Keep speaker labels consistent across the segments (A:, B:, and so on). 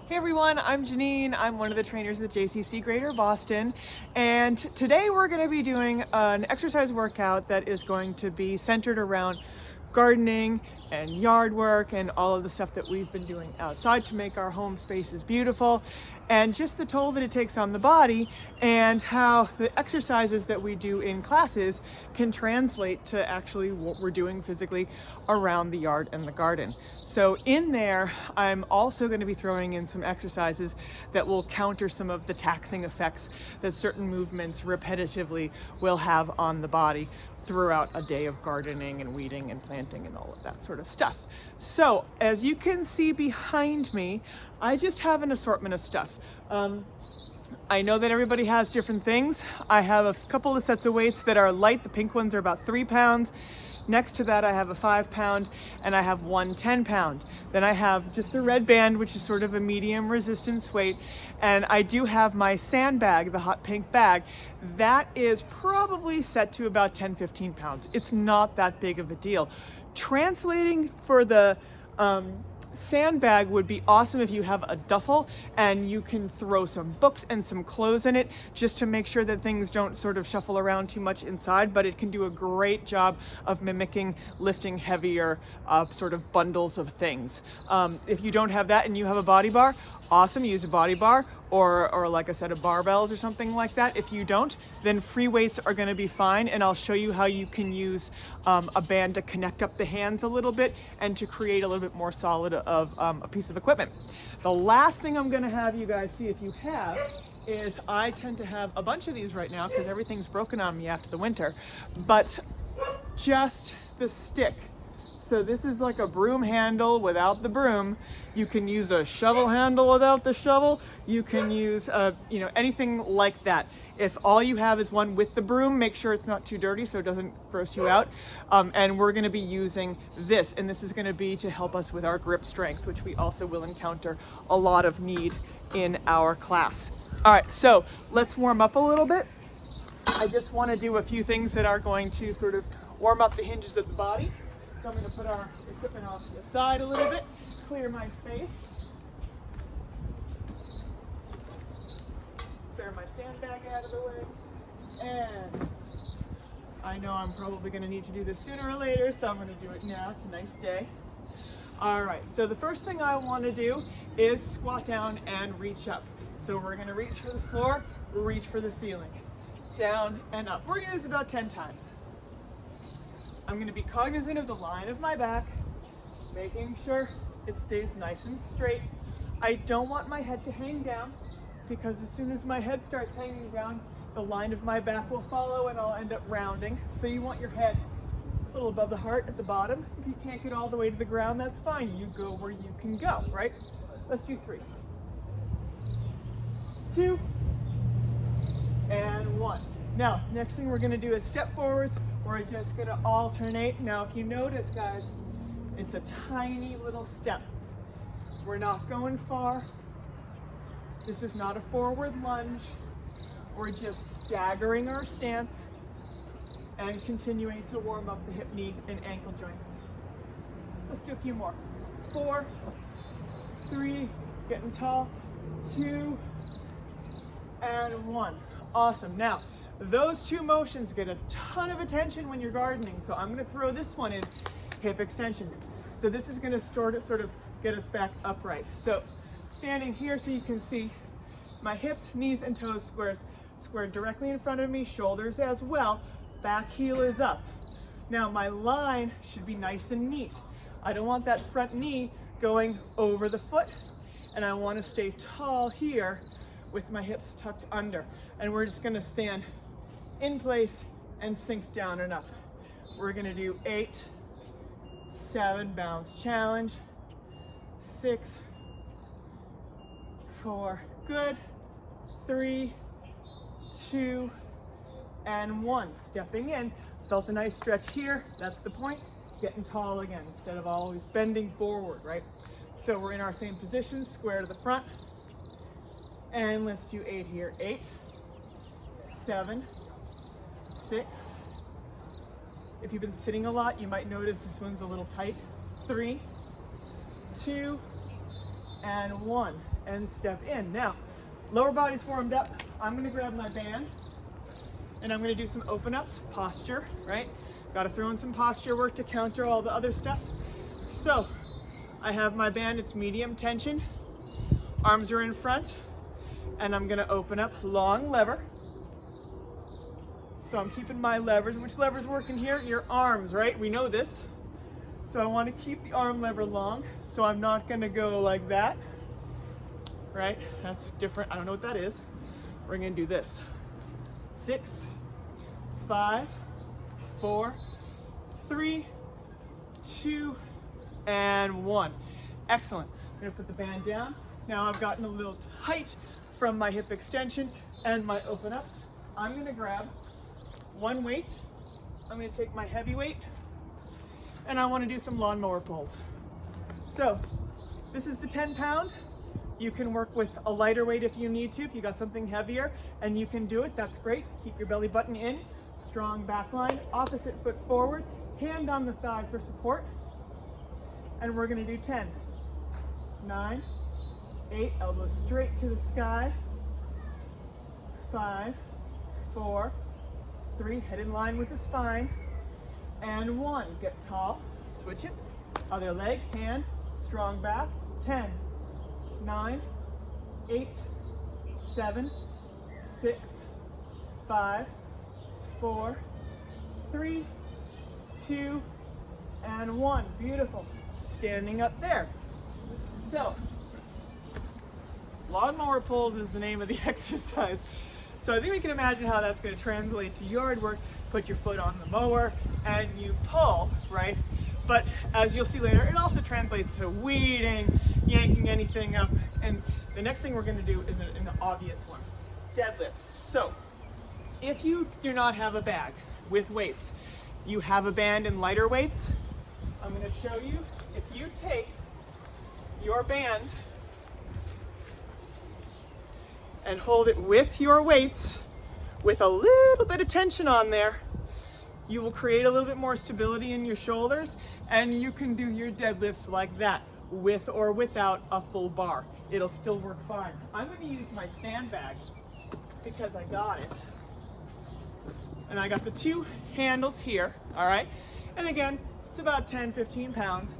A: Hey everyone, I'm Jeannine. I'm one of the trainers at JCC Greater Boston, and today we're going to be doing an exercise workout that is going to be centered around gardening and yard work and all of the stuff that we've been doing outside to make our home spaces beautiful, and just the toll that it takes on the body and how the exercises that we do in classes can translate to actually what we're doing physically around the yard and the garden. So in there, I'm also going to be throwing in some exercises that will counter some of the taxing effects that certain movements repetitively will have on the body throughout a day of gardening and weeding and planting and all of that sort of stuff. So as you can see behind me, I just have an assortment of stuff. I know that everybody has different things. I have a couple of sets of weights that are light. The pink ones are about 3 pounds. Next to that, I have a 5 pound and I have one 10 pound. Then I have just a red band, which is sort of a medium resistance weight. And I do have my sandbag, the hot pink bag. That is probably set to about 10-15 pounds. It's not that big of a deal. Translating for the sandbag would be awesome if you have a duffel and you can throw some books and some clothes in it just to make sure that things don't sort of shuffle around too much inside, but it can do a great job of mimicking lifting heavier sort of bundles of things. If you don't have that and you have a body bar, awesome, use a body bar or like I said, a barbells or something like that. If you don't, then free weights are going to be fine, and I'll show you how you can use a band to connect up the hands a little bit and to create a little bit more solid of a piece of equipment. The last thing I'm going to have you guys see, if you have, is I tend to have a bunch of these right now because everything's broken on me after the winter, but just the stick. So this is like a broom handle without the broom. You can use a shovel handle without the shovel. You can use anything like that. If all you have is one with the broom, make sure it's not too dirty so it doesn't gross you out. And we're going to be using this, and this is going to be to help us with our grip strength, which we also will encounter a lot of need in our class. All right, so let's warm up a little bit. I just want to do a few things that are going to sort of warm up the hinges of the body. So I'm going to put our equipment off to the side a little bit, clear my space, clear my sandbag out of the way, and I know I'm probably going to need to do this sooner or later, so I'm going to do it now. It's a nice day. All right, so the first thing I want to do is squat down and reach up. So we're going to reach for the floor, reach for the ceiling, down and up. We're going to do this about 10 times. I'm going to be cognizant of the line of my back, making sure it stays nice and straight. I don't want my head to hang down because as soon as my head starts hanging down, the line of my back will follow and I'll end up rounding. So you want your head a little above the heart at the bottom. If you can't get all the way to the ground, that's fine. You go where you can go, right? Let's do 3, 2, and 1. Now, next thing we're going to do is step forwards. We're just going to alternate. Now, if you notice, guys, it's a tiny little step. We're not going far. This is not a forward lunge. We're just staggering our stance and continuing to warm up the hip, knee, and ankle joints. Let's do a few more. 4, 3, getting tall, 2, and 1. Awesome. Now, those 2 motions get a ton of attention when you're gardening, so I'm going to throw this one in, hip extension. So this is going to sort of get us back upright. So standing here so you can see my hips, knees, and toes squared directly in front of me, shoulders as well, back heel is up. Now my line should be nice and neat. I don't want that front knee going over the foot, and I want to stay tall here with my hips tucked under. And we're just going to stand in place and sink down and up. We're going to do 8, 7, bounce challenge, 6, 4, good, 3, 2, and 1. Stepping in, felt a nice stretch here. That's the point. Getting tall again instead of always bending forward, right? So we're in our same position, square to the front. And let's do 8 here. 8, 7, 6. If you've been sitting a lot, you might notice this one's a little tight. 3, 2, and 1, and step in. Now, lower body's warmed up. I'm gonna grab my band, and I'm gonna do some open ups, posture, right? Gotta throw in some posture work to counter all the other stuff. So, I have my band, it's medium tension. Arms are in front, and I'm gonna open up, long lever. So I'm keeping my levers. Which lever's working here? Your arms, right? We know this. So I wanna keep the arm lever long, so I'm not gonna go like that, right? That's different, I don't know what that is. We're gonna do this. 6, 5, 4, 3, 2, and 1. Excellent. I'm gonna put the band down. Now I've gotten a little height from my hip extension and my open ups. I'm gonna grab one weight. I'm gonna take my heavy weight, and I wanna do some lawnmower pulls. So this is the 10-pound. You can work with a lighter weight if you need to, if you got something heavier and you can do it, that's great. Keep your belly button in, strong back line, opposite foot forward, hand on the thigh for support. And we're gonna do 10, 9, 8, elbows straight to the sky, 5, 4, 3, head in line with the spine, and 1, get tall, switch it, other leg, hand, strong back, 10, 9, 8, 7, 6, 5, 4, 3, 2, and 1, beautiful. Standing up there. So, lawnmower pulls is the name of the exercise. So I think we can imagine how that's going to translate to yard work. Put your foot on the mower and you pull, right? But as you'll see later, it also translates to weeding, yanking anything up. And the next thing we're going to do is an obvious one, deadlifts. So if you do not have a bag with weights, you have a band and lighter weights, I'm going to show you. If you take your band and hold it with your weights with a little bit of tension on there, you will create a little bit more stability in your shoulders, and you can do your deadlifts like that with or without a full bar. It'll still work fine. I'm going to use my sandbag because I got it. And I got the 2 handles here, all right? And again, it's about 10, 15 pounds.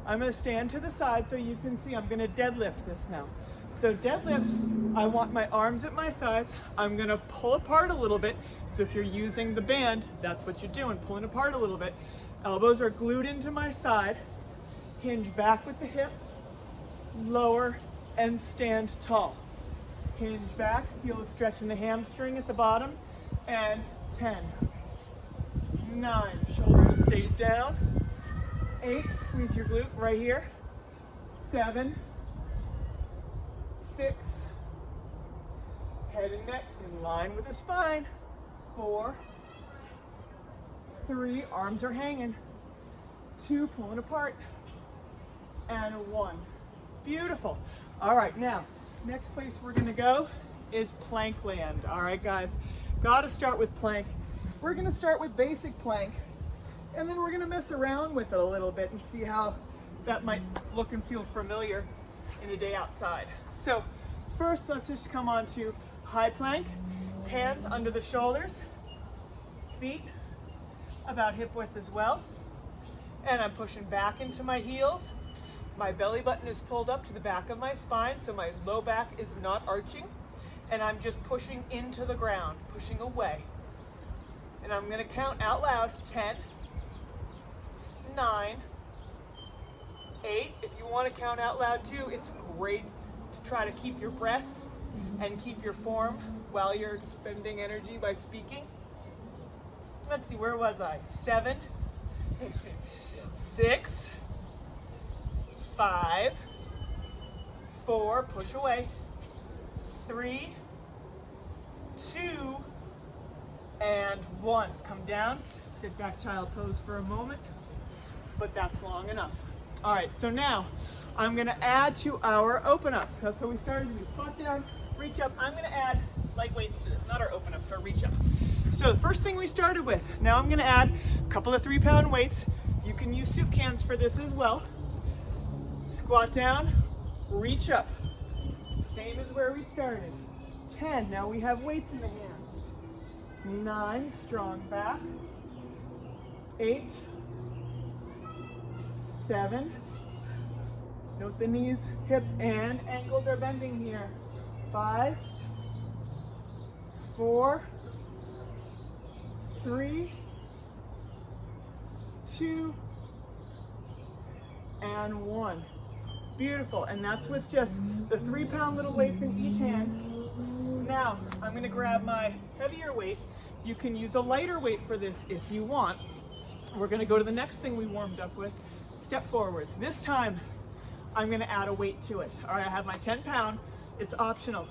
A: I'm gonna stand to the side so you can see. I'm gonna deadlift this now. So deadlift, I want my arms at my sides. I'm gonna pull apart a little bit. So if you're using the band, that's what you're doing, pulling apart a little bit. Elbows are glued into my side. Hinge back with the hip, lower, and stand tall. Hinge back, feel the stretch in the hamstring at the bottom, and 10, 9, shoulders stay down, 8, squeeze your glute right here, 7, 6, head and neck in line with the spine, 4, 3, arms are hanging, 2, pulling apart, and 1. Beautiful. All right, now, next place we're gonna go is plank land. All right, guys, gotta start with plank. We're gonna start with basic plank, and then we're gonna mess around with it a little bit and see how that might look and feel familiar in a day outside. So first, let's just come on to high plank, hands under the shoulders, feet about hip width as well, and I'm pushing back into my heels. My belly button is pulled up to the back of my spine, so my low back is not arching, and I'm just pushing into the ground, pushing away. And I'm gonna count out loud, 10, 9, 8. If you wanna count out loud too, it's great to try to keep your breath and keep your form while you're expending energy by speaking. Let's see, where was I? 7, 6, 5, 4, push away, 3, 2, and 1. Come down, sit back child pose for a moment, but that's long enough. All right, so now I'm gonna add to our open ups. That's how we started. We squat down, reach up. I'm gonna add light weights to this, not our open ups, our reach ups. So the first thing we started with, now I'm gonna add a couple of 3-pound weights. You can use soup cans for this as well. Squat down, reach up. Same as where we started. 10, now we have weights in the hands. 9, strong back. 8, 7, note the knees, hips, and ankles are bending here. 5, 4, 3, 2, and 1. Beautiful, and that's with just the 3-pound little weights in each hand. Now, I'm gonna grab my heavier weight. You can use a lighter weight for this if you want. We're gonna go to the next thing we warmed up with, step forwards. This time, I'm gonna add a weight to it. All right, I have my 10-pound, it's optional.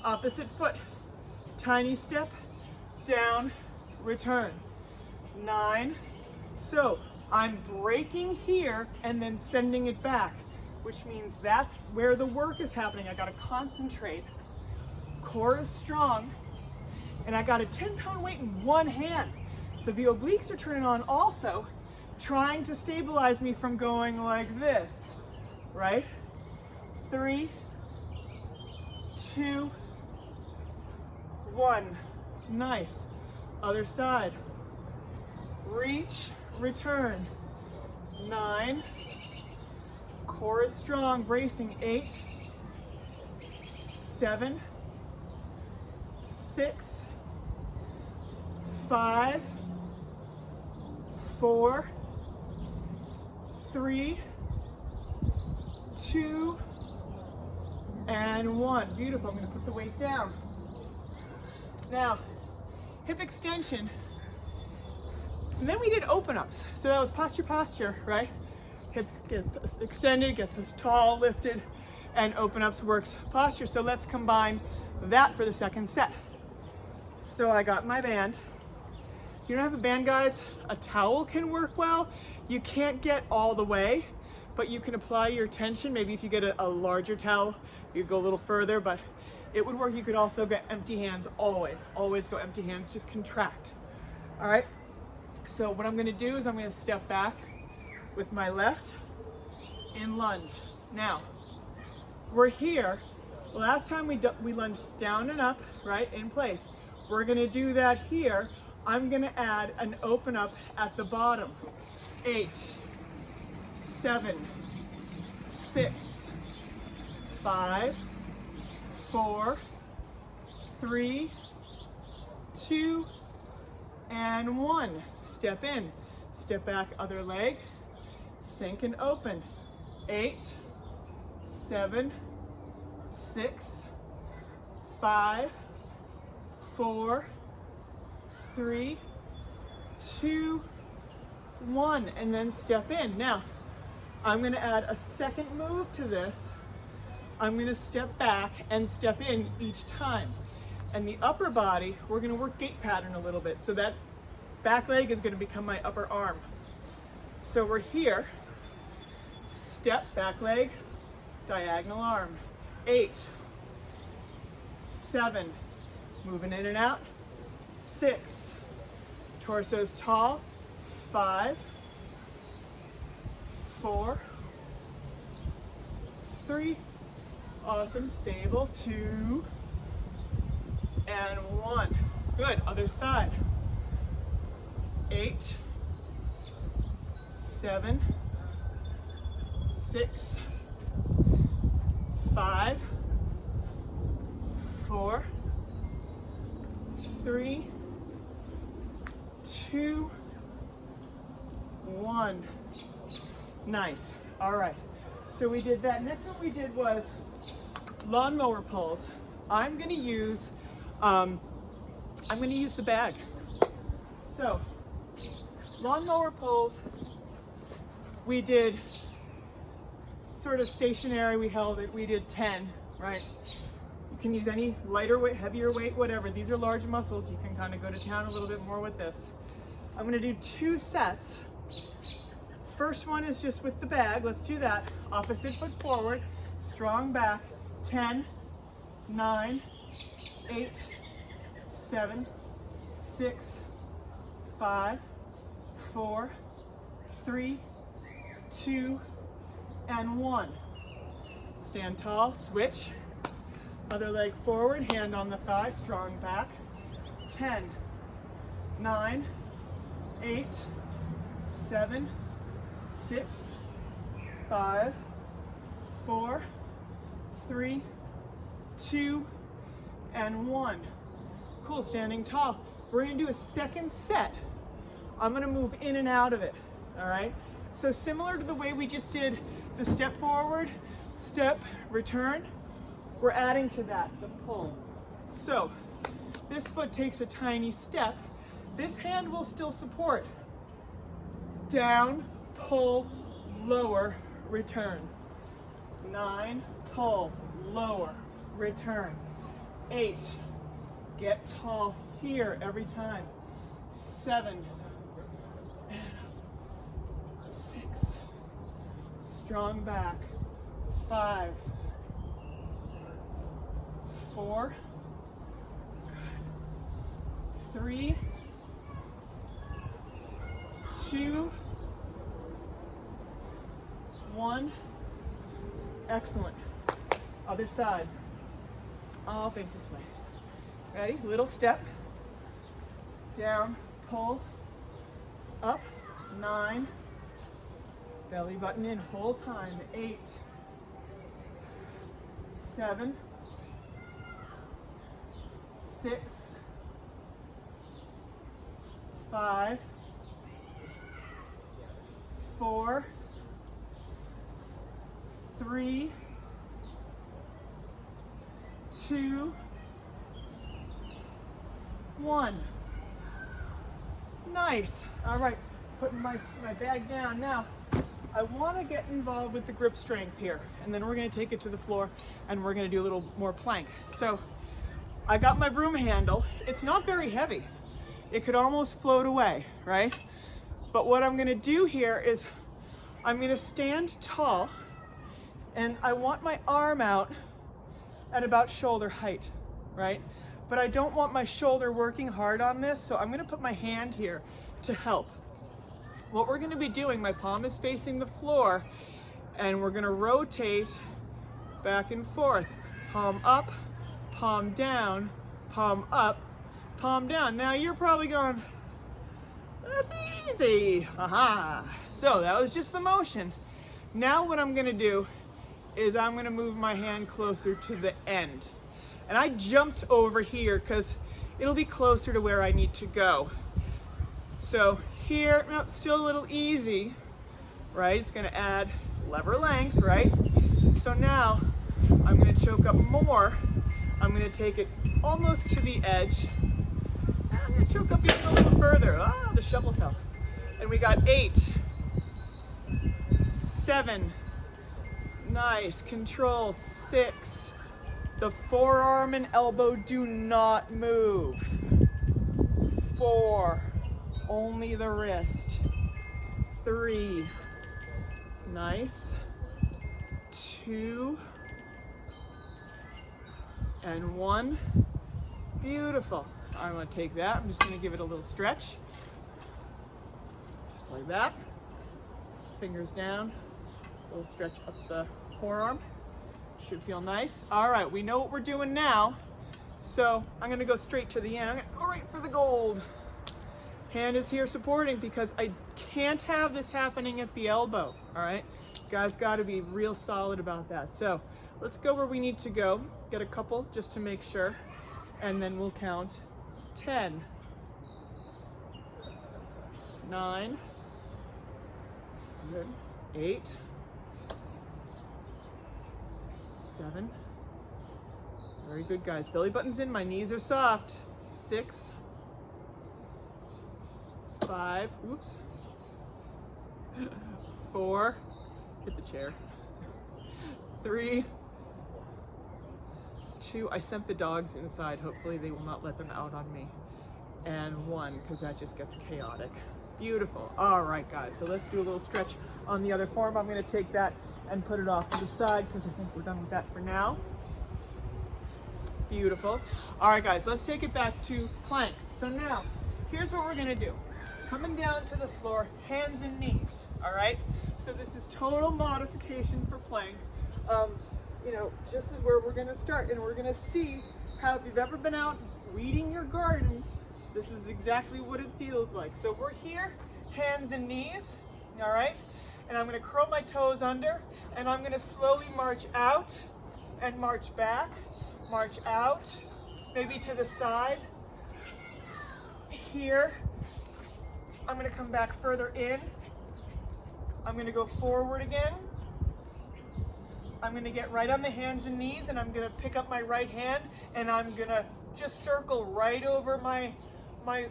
A: Opposite foot, tiny step, down, return. 9, so I'm braking here and then sending it back, which means that's where the work is happening. I gotta concentrate. Core is strong, and I got a 10-pound weight in one hand. So the obliques are turning on also, trying to stabilize me from going like this, right? 3, 2, 1. Nice. Other side. Reach, return. 9. Core is strong, bracing. 8, 7, 6, 5, 4, 3, 2, and 1. Beautiful. I'm going to put the weight down. Now, hip extension. And then we did open ups. So that was posture, right? Hip gets us extended, gets us tall, lifted, and open ups works posture. So let's combine that for the second set. So I got my band. If you don't have a band, guys, a towel can work well. You can't get all the way, but you can apply your tension. Maybe if you get a larger towel, you go a little further, but it would work. You could also get empty hands, always go empty hands, just contract. All right, so what I'm gonna do is I'm gonna step back with my left in lunge. Now, we're here. Last time we lunged down and up, right, in place. We're gonna do that here. I'm gonna add an open up at the bottom. 8, 7, 6, 5, 4, 3, 2, and 1. Step in, step back, other leg, sink and open. 8, 7, 6, 5, 4, 3, 2, 1, and then step in. Now, I'm going to add a second move to this. I'm going to step back and step in each time. And the upper body, we're going to work gait pattern a little bit. So that back leg is going to become my upper arm. So we're here, step, back leg, diagonal arm. 8, 7, moving in and out. 6, torso's tall. 5, 4, 3, awesome, stable. 2, and 1. Good, other side. 8, 7, 6, 5, 4, 3, 2, 1. Nice. All right. So we did that. Next one we did was lawnmower pulls. I'm going to use the bag. So lawnmower pulls, we did sort of stationary. We held it. We did 10, right? You can use any lighter weight, heavier weight, whatever. These are large muscles. You can kind of go to town a little bit more with this. I'm going to do 2 sets. First one is just with the bag. Let's do that. Opposite foot forward, strong back. 10, 9, 8, 7, 6, 5, 4, 3, 2, and 1. Stand tall, switch. Other leg forward, hand on the thigh, strong back. 10, 9, 8, 7, 6, 5, 4, 3, 2, and 1. Cool, standing tall. We're gonna do a second set. I'm gonna move in and out of it, all right? So similar to the way we just did the step forward, step, return, we're adding to that, the pull. So this foot takes a tiny step. This hand will still support. Down, pull, lower, return. 9, pull, lower, return. 8, get tall here every time. 7, 6, strong back. 5, 4, 3, 2, 1. Excellent. Other side. All face this way. Ready? Little step. Down, pull, up, 9. Belly button in, whole time. 8, 7, 6, 5, 4, 3, 2, 1. Nice. All right, putting my bag down. Now, I want to get involved with the grip strength here, and then we're going to take it to the floor, and we're going to do a little more plank. So, I got my broom handle. It's not very heavy. It could almost float away, right? But what I'm going to do here is I'm going to stand tall, and I want my arm out at about shoulder height, right? But I don't want my shoulder working hard on this, so I'm gonna put my hand here to help. What we're gonna be doing, my palm is facing the floor, and we're gonna rotate back and forth. Palm up, palm down, palm up, palm down. Now you're probably going, that's easy, aha. So that was just the motion. Now what I'm gonna do is I'm gonna move my hand closer to the end. And I jumped over here because it'll be closer to where I need to go. So here, no, still a little easy, right? It's gonna add lever length, right? So now I'm gonna choke up more. I'm gonna take it almost to the edge. And I'm gonna choke up even a little further. Ah, the shovel fell. And we got 8, 7, nice, control, 6. The forearm and elbow do not move. 4, only the wrist. 3, nice. 2, and 1, beautiful. I'm gonna take that, I'm just gonna give it a little stretch. Just like that. Fingers down, a little stretch up the forearm. Should feel nice. All right, we know what we're doing now. So I'm gonna go straight to the end. I'm gonna go right for the gold. Hand is here supporting because I can't have this happening at the elbow, all right? You guys gotta be real solid about that. So let's go where we need to go. Get a couple just to make sure. And then we'll count 10, 9, 8, 7. Very good, guys. Belly button's in, my knees are soft. 6, 5, oops. 4, hit the chair. 3, 2, I sent the dogs inside. Hopefully they will not let them out on me. And 1, because that just gets chaotic. Beautiful. All right, guys, so let's do a little stretch on the other forearm. I'm gonna take that and put it off to the side because I think we're done with that for now. Beautiful. All right, guys, let's take it back to plank. So now, here's what we're gonna do. Coming down to the floor, hands and knees, all right? So this is total modification for plank. just is where we're gonna start, and we're gonna see how, if you've ever been out weeding your garden, this is exactly what it feels like. So we're here, hands and knees, all right? And I'm gonna curl my toes under, and I'm gonna slowly march out and march back, march out, maybe to the side. Here, I'm gonna come back further in. I'm gonna go forward again. I'm gonna get right on the hands and knees, and I'm gonna pick up my right hand, and I'm gonna just circle right over my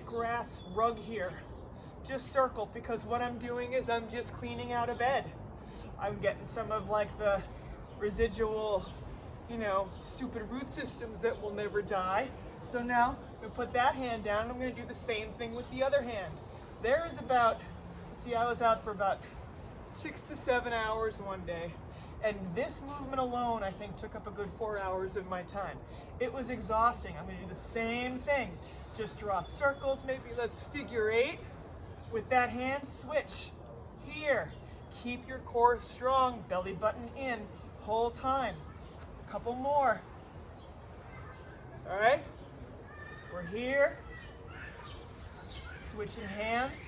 A: grass rug here. Just circle, because what I'm doing is I'm just cleaning out a bed. I'm getting some of like the residual, stupid root systems that will never die. So now I'm gonna put that hand down, and I'm gonna do the same thing with the other hand. There is about, I was out for about 6 to 7 hours one day. And this movement alone, I think, took up a good 4 hours of my time. It was exhausting. I'm gonna do the same thing. Just draw circles, maybe let's figure 8. With that hand, switch. Here, keep your core strong, belly button in, whole time. A couple more. All right, we're here. Switching hands.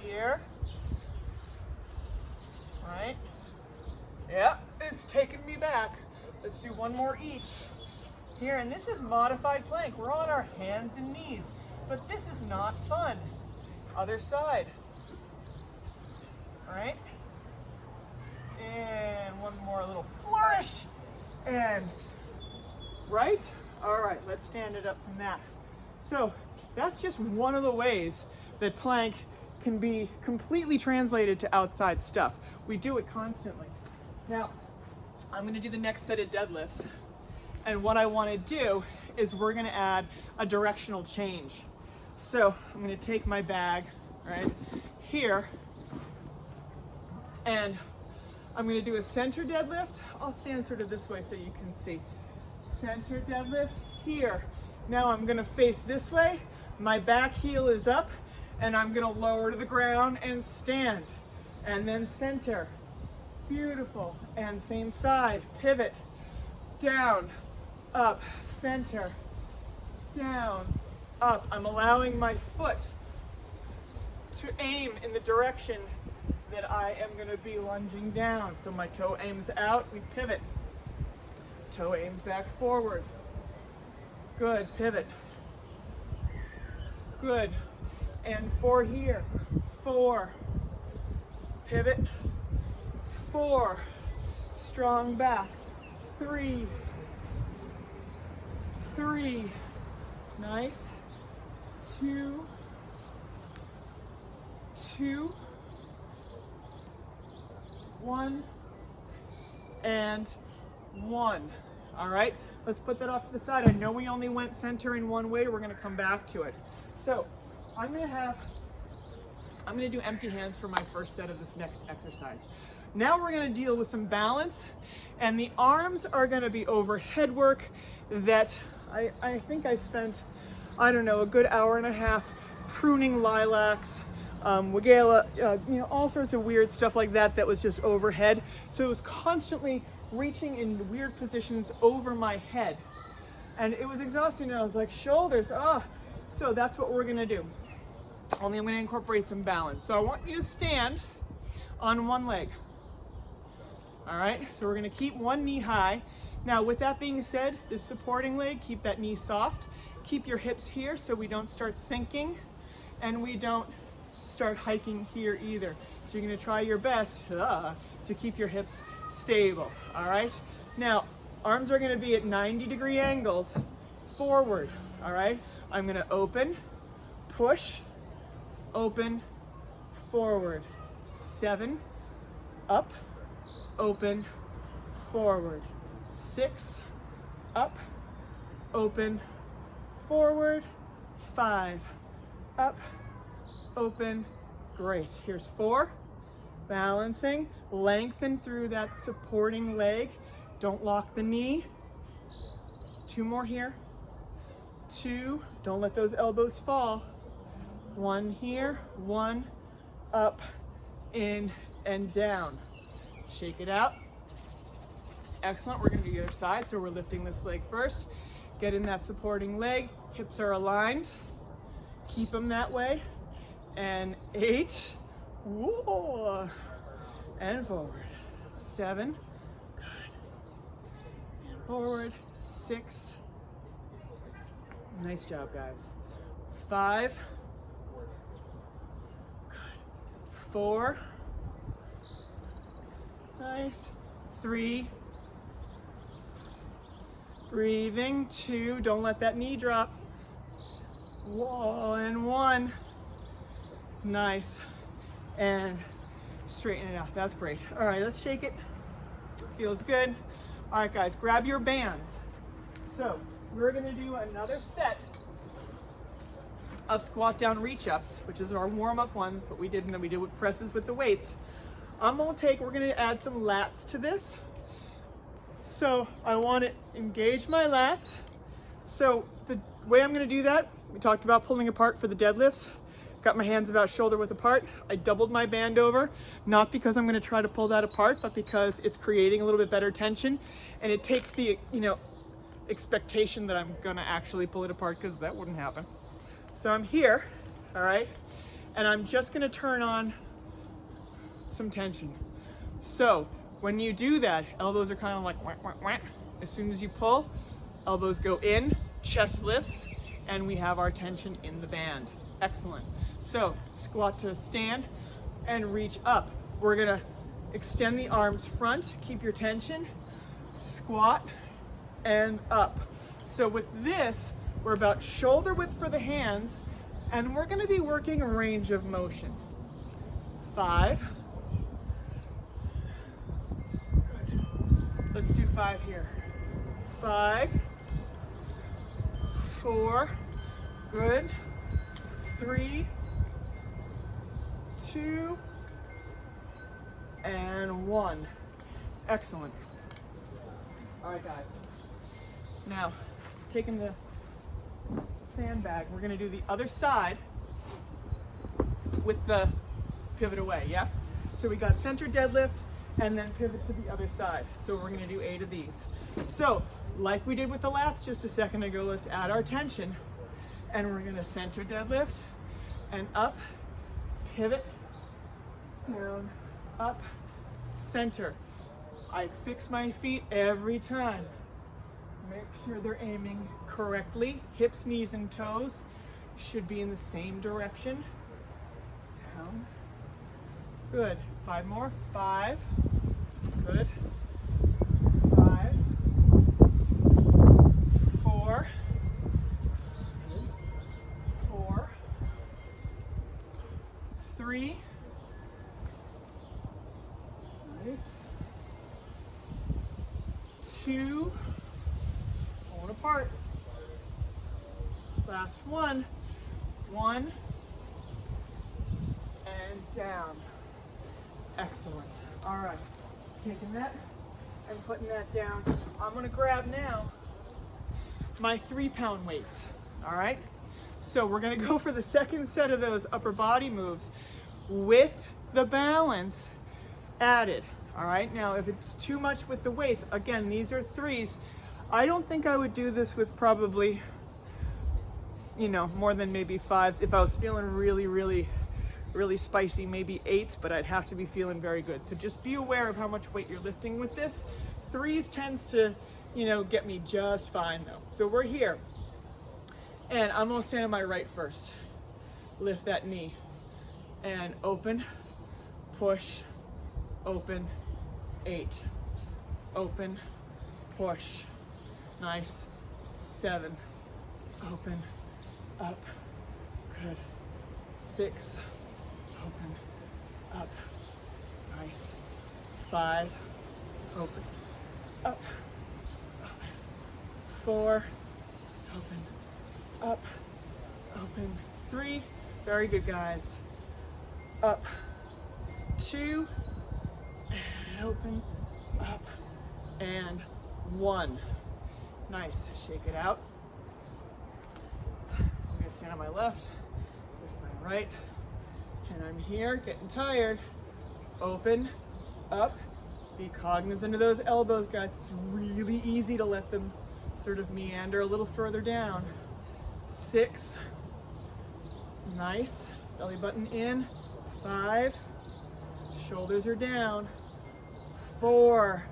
A: Here. All right. Yeah, it's taking me back. Let's do one more each. Here, and this is modified plank. We're on our hands and knees, but this is not fun. Other side. All right. And one more little flourish. And right. All right, let's stand it up from that. So that's just one of the ways that plank can be completely translated to outside stuff. We do it constantly. Now, I'm gonna do the next set of deadlifts. And what I wanna do is we're gonna add a directional change. So I'm gonna take my bag, right, here, and I'm gonna do a center deadlift. I'll stand sort of this way so you can see. Center deadlift, here. Now I'm gonna face this way, my back heel is up, and I'm gonna lower to the ground and stand. And then center. Beautiful. And same side. Pivot. Down. Up. Center. Down. Up. I'm allowing my foot to aim in the direction that I am going to be lunging down. So my toe aims out. We pivot. Toe aims back forward. Good. Pivot. Good. And 4 here. 4. Pivot. 4. Strong back. 3. 3. Nice. 2. 2. 1. And 1. All right, let's put that off to the side. I know we only went center in one way. We're going to come back to it. So I'm going to do empty hands for my first set of this next exercise. Now we're going to deal with some balance, and the arms are going to be overhead work that I think I spent, I don't know, a good hour and a half pruning lilacs, wigala, all sorts of weird stuff like that that was just overhead. So it was constantly reaching in weird positions over my head. And it was exhausting, and I was like, shoulders, So that's what we're going to do. Only I'm going to incorporate some balance. So I want you to stand on one leg. All right, so we're going to keep one knee high. Now, with that being said, this supporting leg, keep that knee soft. Keep your hips here so we don't start sinking and we don't start hiking here either. So you're going to try your best to keep your hips stable. All right, now arms are going to be at 90-degree angles forward. All right, I'm going to open, push, open, forward. 7, up, open, forward. 6, up, open, forward. 5, up, open. Great. Here's 4, balancing, lengthen through that supporting leg. Don't lock the knee. 2 more here. 2, don't let those elbows fall. 1 here, 1, up, in, and down. Shake it out. Excellent. We're going to do the other side. So we're lifting this leg first. Get in that supporting leg. Hips are aligned. Keep them that way. And 8. Whoa. And forward. 7. Good. And forward. 6. Nice job, guys. 5. Good. 4. Nice. 3. Breathing. 2. Don't let that knee drop. Whoa, and 1. Nice. And straighten it out. That's great. All right, let's shake it. Feels good. All right, guys, grab your bands. So we're gonna do another set of squat down reach ups, which is our warm-up one. That's what we did, and then we did with presses with the weights. We're gonna add some lats to this. So I want to engage my lats. So the way I'm gonna do that, we talked about pulling apart for the deadlifts. Got my hands about shoulder width apart. I doubled my band over, not because I'm gonna try to pull that apart, but because it's creating a little bit better tension, and it takes the, expectation that I'm gonna actually pull it apart, because that wouldn't happen. So I'm here, all right, and I'm just gonna turn on some tension. So when you do that, elbows are kind of like wah, wah, wah. As soon as you pull, elbows go in, chest lifts, and we have our tension in the band. Excellent. So squat to stand and reach up. We're gonna extend the arms front, keep your tension, squat and up. So with this, we're about shoulder width for the hands, and we're gonna be working a range of motion. 5. Good. Let's do 5 here. 5, 4, good. 3, 2, and 1. Excellent. All right, guys. Now, taking the sandbag, we're gonna do the other side with the pivot away, yeah? So we got center deadlift and then pivot to the other side. So we're gonna do 8 of these. So, like we did with the lats just a second ago, let's add our tension. And we're gonna center deadlift and up, pivot, down, up, center. I fix my feet every time. Make sure they're aiming correctly. Hips, knees, and toes should be in the same direction. Down. Good. 5 more. 5. Good. 5. 4. 4. 3. Nice. 2. Pulling apart. Last one. 1. And down. Excellent. All right. Taking that and putting that down. I'm going to grab now my 3-pound weights. All right. So we're going to go for the second set of those upper body moves with the balance added. All right. Now, if it's too much with the weights, again, these are 3s. I don't think I would do this with probably, more than maybe 5s. If I was feeling really, really, really spicy, maybe 8s, but I'd have to be feeling very good. So just be aware of how much weight you're lifting with this. 3s tends to, get me just fine though. So we're here. And I'm gonna stand on my right first. Lift that knee. And open, push, open, 8. Open, push. Nice. 7. Open, up. Good. 6. Open, up. Nice. 5. Open, up. Open. 4. Open, up. Open. 3. Very good, guys. Up. 2. And open, up. And 1. Nice. Shake it out. I'm going to stand on my left with my right. And I'm here getting tired. Open, up, Be cognizant of those elbows, guys. It's really easy to let them sort of meander a little further down. 6. Nice. Belly button in. 5. Shoulders are down. 4.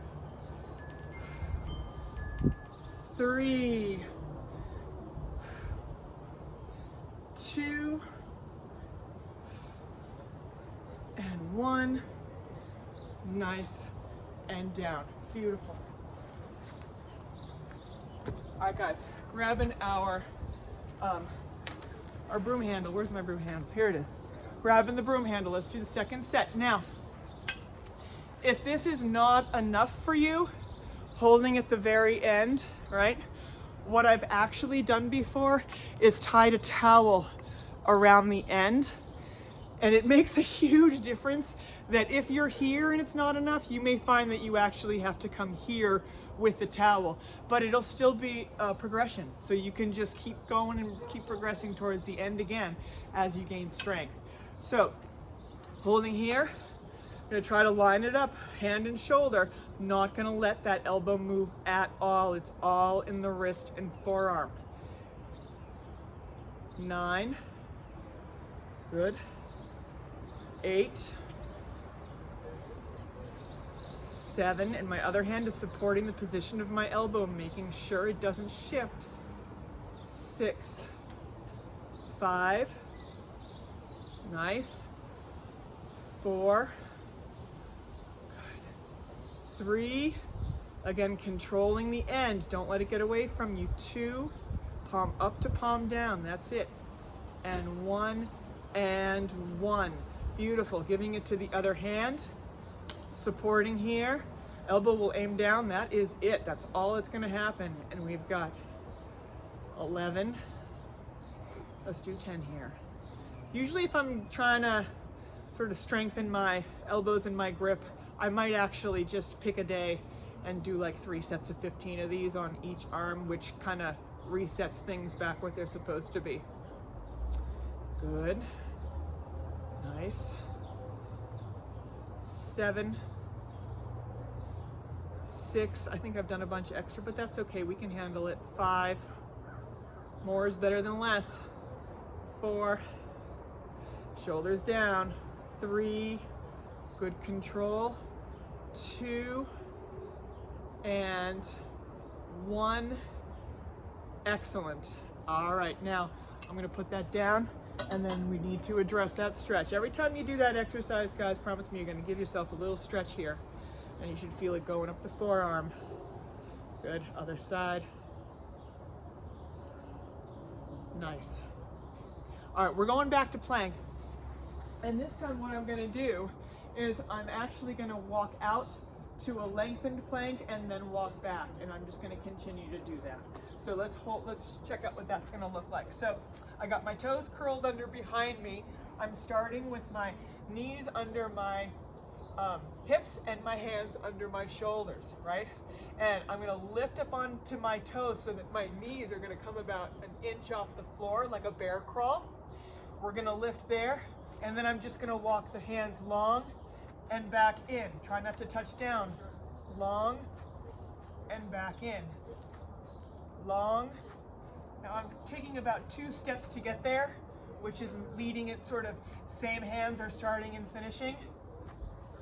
A: 3. 2. And 1. Nice. And down. Beautiful. All right, guys, grabbing our broom handle. Where's my broom handle? Here it is. Grabbing the broom handle. Let's do the second set. Now, if this is not enough for you, holding at the very end, right? What I've actually done before is tied a towel around the end. And it makes a huge difference that if you're here and it's not enough, you may find that you actually have to come here with the towel, but it'll still be a progression. So you can just keep going and keep progressing towards the end again as you gain strength. So holding here, I'm gonna try to line it up, hand and shoulder, not gonna let that elbow move at all. It's all in the wrist and forearm. 9, good. 8, 7, and my other hand is supporting the position of my elbow, making sure it doesn't shift. 6, 5, nice. 4, good. 3, again controlling the end, don't let it get away from you. 2, palm up to palm down, that's it. And 1, and 1. Beautiful. Giving it to the other hand, supporting here. Elbow will aim down. That is it. That's all that's going to happen. And we've got 11. Let's do 10 here. Usually if I'm trying to sort of strengthen my elbows and my grip, I might actually just pick a day and do like 3 sets of 15 of these on each arm, which kind of resets things back what they're supposed to be. Good. Nice. 7, 6, I think I've done a bunch extra, but that's okay, we can handle it. 5, more is better than less. 4, shoulders down. 3, good control. 2, and 1, excellent. All right, now I'm gonna put that down, and then we need to address that stretch. Every time you do that exercise, guys, promise me you're gonna give yourself a little stretch here, and you should feel it going up the forearm. Good, other side. Nice. All right, we're going back to plank. And this time what I'm gonna do is I'm actually gonna walk out to a lengthened plank and then walk back, and I'm just gonna continue to do that. So let's check out what that's gonna look like. So I got my toes curled under behind me. I'm starting with my knees under my hips and my hands under my shoulders, right? And I'm gonna lift up onto my toes so that my knees are gonna come about an inch off the floor like a bear crawl. We're gonna lift there, and then I'm just gonna walk the hands long and back in. Try not to touch down. Long and back in. Long. Now I'm taking about 2 steps to get there, which is leading it sort of same hands are starting and finishing.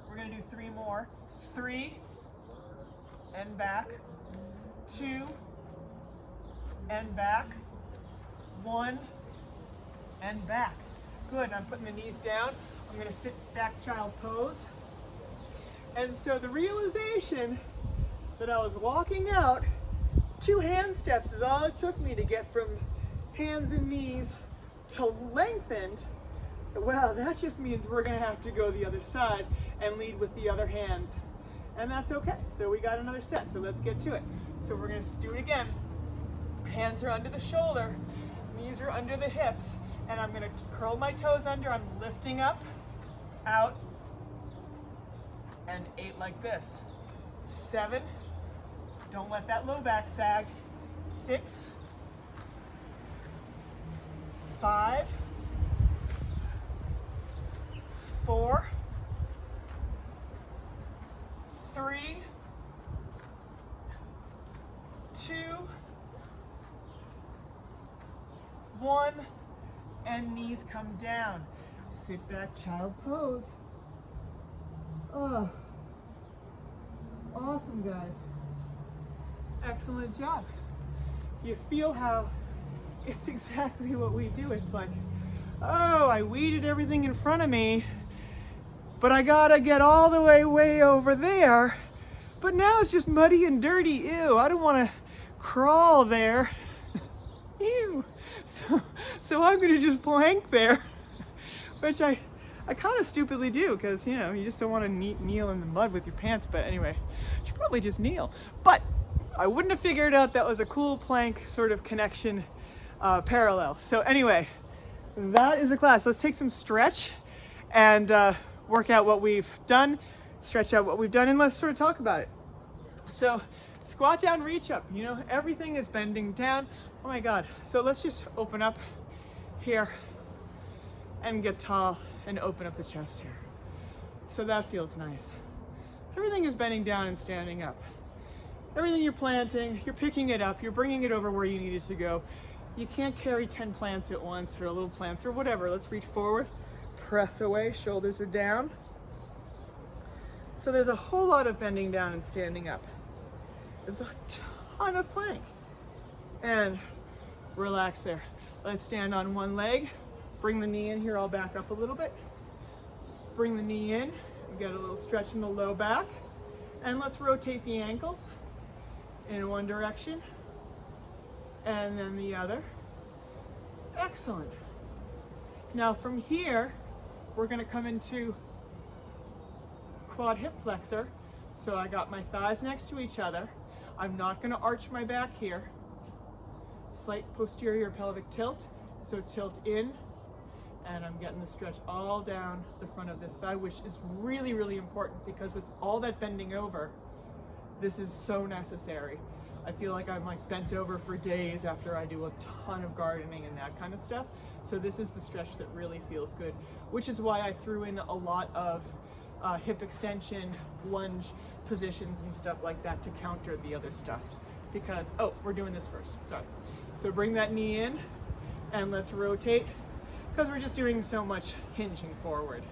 A: We're gonna do 3 more. 3 and back. 2 and back. 1 and back. Good, I'm putting the knees down. I'm gonna sit back child pose. And so the realization that I was walking out, 2 hand steps is all it took me to get from hands and knees to lengthened. Well, that just means we're gonna have to go the other side and lead with the other hands. And that's okay. So we got another set, so let's get to it. So we're gonna do it again. Hands are under the shoulder, knees are under the hips, and I'm gonna curl my toes under. I'm lifting up, out, and 8 like this. 7, don't let that low back sag. 6, 5, 4, 3, 2, 1, and knees come down. Sit back, child pose. Oh, awesome, guys. Excellent job. You feel how it's exactly what we do. It's like, oh, I weeded everything in front of me, but I gotta get all the way over there. But now it's just muddy and dirty. Ew, I don't wanna crawl there. Ew. So I'm gonna just plank there, which I kind of stupidly do, because you know, you just don't want to kneel in the mud with your pants. But anyway, you should probably just kneel. But I wouldn't have figured out that was a cool plank sort of connection parallel. So anyway, that is the class. Let's take some stretch and work out what we've done, stretch out what we've done, and let's sort of talk about it. So squat down, reach up. You know, everything is bending down. Oh my God. So let's just open up here and get tall and open up the chest here. So that feels nice. Everything is bending down and standing up. Everything you're planting, you're picking it up, you're bringing it over where you need it to go. You can't carry 10 plants at once, or little plants or whatever. Let's reach forward, press away, shoulders are down. So there's a whole lot of bending down and standing up. There's a ton of plank. And relax there. Let's stand on one leg. Bring the knee in here. I'll back up a little bit. Bring the knee in. Get a little stretch in the low back. And let's rotate the ankles in one direction and then the other. Excellent. Now from here, we're going to come into quad hip flexor. So I got my thighs next to each other. I'm not going to arch my back here. Slight posterior pelvic tilt. So tilt in, and I'm getting the stretch all down the front of this thigh, which is really, really important, because with all that bending over, this is so necessary. I feel like I'm like bent over for days after I do a ton of gardening and that kind of stuff. So this is the stretch that really feels good, which is why I threw in a lot of hip extension, lunge positions and stuff like that to counter the other stuff. Because, oh, we're doing this first, sorry. So bring that knee in and let's rotate, because we're just doing so much hinging forward.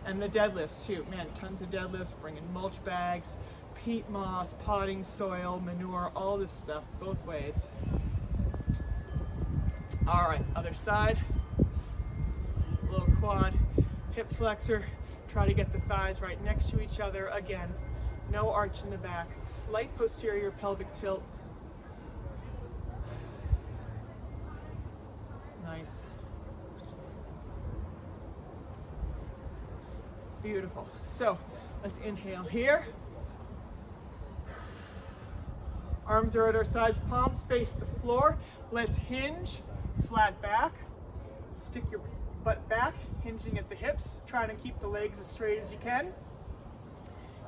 A: And the deadlifts too, man, tons of deadlifts, bringing mulch bags, peat moss, potting soil, manure, all this stuff, both ways. All right, other side, little quad, hip flexor, try to get the thighs right next to each other. Again, no arch in the back, slight posterior pelvic tilt. Nice. Beautiful. So let's inhale here. Arms are at our sides, palms face the floor. Let's hinge, flat back. Stick your butt back, hinging at the hips, trying to keep the legs as straight as you can.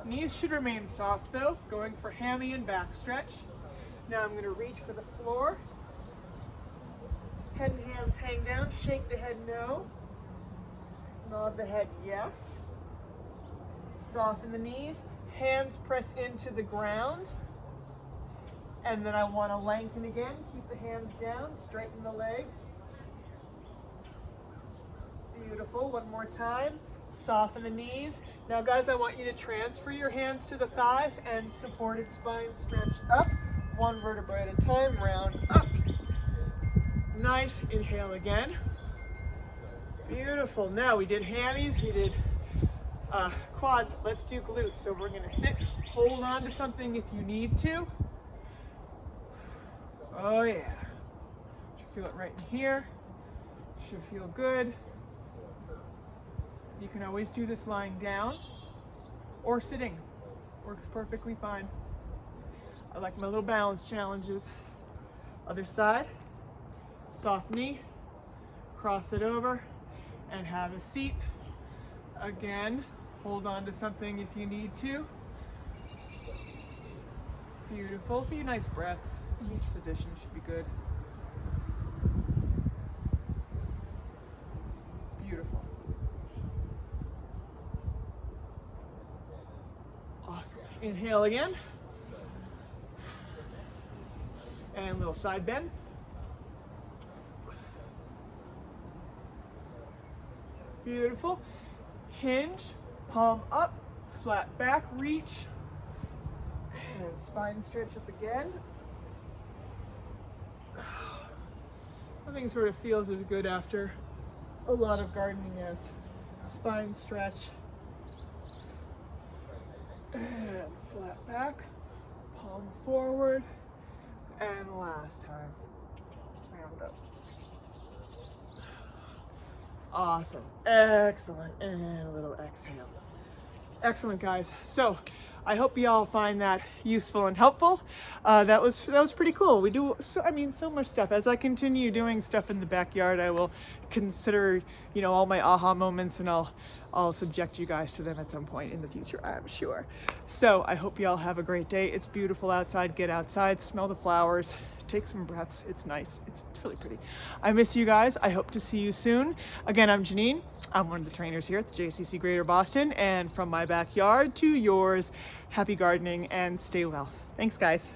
A: Knees should remain soft though, going for hammy and back stretch. Now I'm going to reach for the floor. Head and hands hang down, shake the head no. Nod the head yes. Soften the knees, hands press into the ground. And then I want to lengthen again, keep the hands down, straighten the legs. Beautiful, one more time. Soften the knees. Now guys, I want you to transfer your hands to the thighs and supported spine stretch up. One vertebrae at a time, round up. Nice, inhale again. Beautiful, now we did hammies, we did quads, let's do glutes. So we're gonna sit, hold on to something if you need to. Oh yeah, should feel it right in here, should feel good. You can always do this lying down or sitting, works perfectly fine. I like my little balance challenges. Other side, soft knee, cross it over and have a seat. Again, hold on to something if you need to. Beautiful, a few nice breaths in each position should be good. Beautiful. Awesome. Inhale again. And little side bend. Beautiful. Hinge, palm up, flat back, reach. And spine stretch up again. Nothing sort of feels as good after a lot of gardening as spine stretch. And flat back, palm forward, and last time, round up. Awesome, excellent, and a little exhale. Excellent, guys. So I hope you all find that useful and helpful. That was pretty cool. We do so much stuff. As I continue doing stuff in the backyard, I will consider, all my aha moments, and I'll subject you guys to them at some point in the future, I'm sure. So I hope you all have a great day. It's beautiful outside. Get outside, smell the flowers, take some breaths. It's nice. It's really pretty. I miss you guys. I hope to see you soon. Again, I'm Jeannine. I'm one of the trainers here at the JCC Greater Boston, and from my backyard to yours, happy gardening and stay well. Thanks, guys.